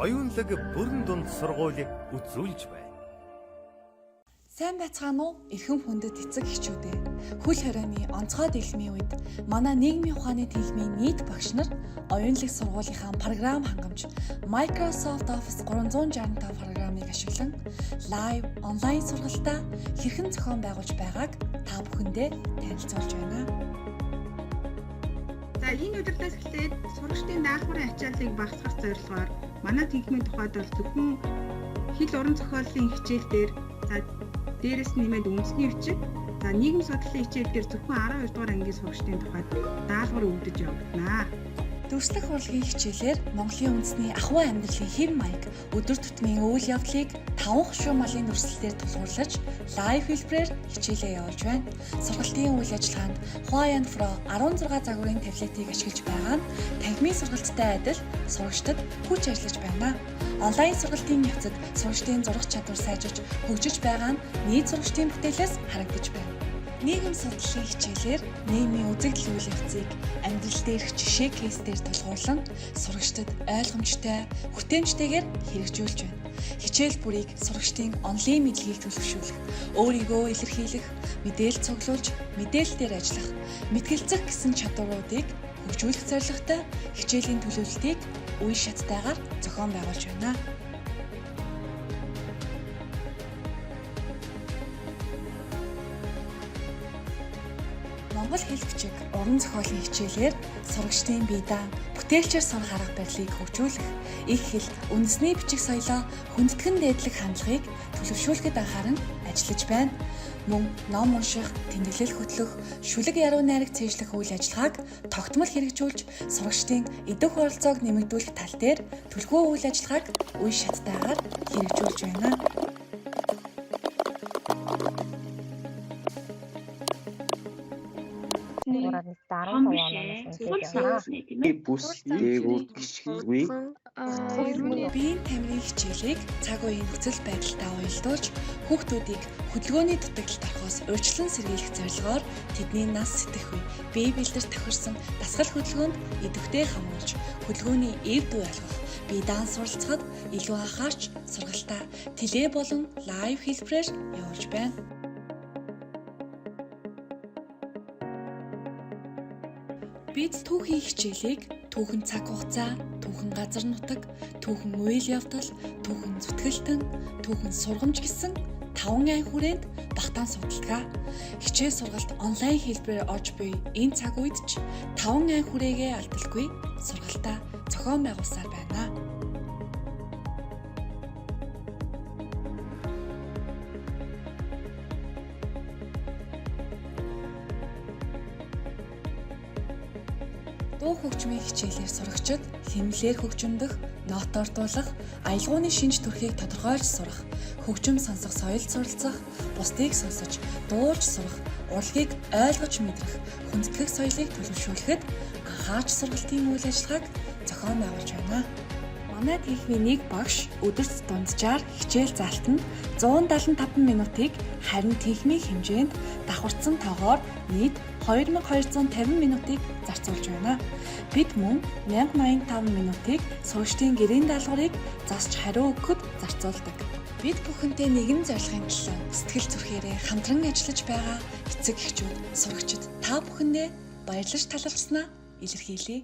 оюунлаг бүрэн дунд сургуулийг үзүүлж байна. Сайн байцгаана уу? Эрхэм хүндэт эцэг эхчүүдээ. Хөл хорионы онцгой дэлгмийн үед манай нийгмийн ухааны дэлгмийн нийт багш нар оюунлаг сургуулийнхаа програм хангамж Microsoft Office 365 програмыг ашиглан лайв онлайн сургалтаа хэрхэн зохион байгуулж байгааг та бүхэндээ танилцуулж байна. За энэ өдрөөс эхлээд сурагчдын даалгаврын ачааллыг багасгах зорилгоор манай тэнхимийн тухайд бол зөвхөн хэл уран зохиолын хичээл дээр дээрээс нэмээд үндэсний бичиг, нийгэм судлалын хичээл дээр зөвхөн 12 дугаар ангийн сурагчдын тухайд даалгавар өгдөж явагдана. Дүрслэх урлагийн хичээлээр Монголын үндэсний ахуй амьдралын хэв маяг, өдөр тутмын үйл явдлыг 5 хошуу малын дүрслэлээр тулгуурлаж, лайв хэлбэрээр хичээлээ явуулж байна. Сургалтын үйл ажиллагаанд Huawei Pro 16 загварын таблетыг ашиглаж байгаа нь танхимын сургалттай адил сурагчдад хүч ажиллаж байна. Онлайн сургалтын явцад сурагчдын зурах чадвар сайжирч хөгжиж байгаа нь нийт сурагчдын бүтээлээс харагдаж байна. Нийгэм судлалын хичээлээр нийгмийн үзэгдэл үйл явцыг амьдрал дээрх жишээ кейсээр тулгуурлан сурагчдад ойлгомжтой, хүртээмжтэйгээр хэрэгжүүлж байна. Хичээл бүрийг сурагчдын онлайн мэдлэгийг төлөвшүүлэх, өөрийгөө илэрхийлэх, мэдээлэл цуглуулж, мэдээлэлээр ажиллах, мэтгэлцэх гэсэн чадваруудыг хөгжүүлэх зорилготой хичээлийн төлөвлөлтийг үе шаттайгаар зохион байгуулж байна. Монгол хэл бичиг уран зохиолын хичээлээр сурагчдын бие даан бүтээлчээр сурах арга барилыг хөгжүүлэх, их хэл, үндэсний бичиг соёлоо хүндэтгэн дээдлэх хандлагыг төлөвшүүлэхэд анхааран ажиллаж байна. Мөн ном унших, тэмдэглэл хөтлөх, шүлэг яруу найраг цээжлэх үйл ажиллагааг тогтмол хэрэгжүүлж, сурагчдын идэх оролцоог нэмэгдүүлэх тал дээр төлөвлөгөө үйл ажиллагааг үе шаттайгаар хэрэгжүүлж байна. Бүс дээгүүр гიშгүй Биеийн тамирын хичээлийг цаг үеийн нөхцөл байдалтай уялдуулж хүүхдүүдийг хөдөлгөөний дутагдалд орохоос урьдчилан сэргийлэх зорилгоор тэдний нас сэтгэх үе бие бэлдэр тохирсон дасгал хөдөлгөөнд идэвхтэй хамруулж хөдөлгөөний эв дүү ойлгох бие даан суралцахад илүү анхаарч сургалтаа теле болон лайв хэлбэрээр явуулж байна. Бид түүхийн хичээлийг түүхэн цаг хугацаа, түүхэн газар нутаг, түүхэн үйл явдал, түүхэн зүтгэлтэн, түүхэн сургамж гэсэн 5 ай хүрээнд багтаан судалгаа. Хичээл сургалт онлайн хэлбэрээр орж буй энэ цаг үед ч 5 ай хүрээгээ алдалгүй сургалтаа зохион байгуулсаар байна. Дуу хөгжмийн хичээлээр сурагчид хэмнэлээр хөгжимдөх, ноотортуулах, аялгауны шинж төрхийг тодорхойлж сурах, хөгжим сонсох соёлд суралцах, бусдыг сонсож, дуулж сурах, урлагийг ойлгож мэдрэх, хүндэтгэх соёлыг төлөвшүүлэхэд анхаарч сургалтын үйл ажиллагааг зохион байгуулж байна. Манай тэнхимийн нэг багш өдөрт дунджаар хичээл заалт нь 175 минутыг харин тэнхимийн хэмжээнд давхарцсан тоогоор нийт 2250 минутыг зарцуулж байна. Бид мөн 1085 минутыг сурагчдын гэрийн даалгаврыг засч хариу өгөхөд зарцуулдаг. Бид бүхэнтэй нэгэн зорилгын төлөө сэтгэл зүрхээрээ хамтран ажиллаж байгаа эцэг эхчүүд, сурагчид та бүхэндээ баярлаж талархснаа илэрхийлье.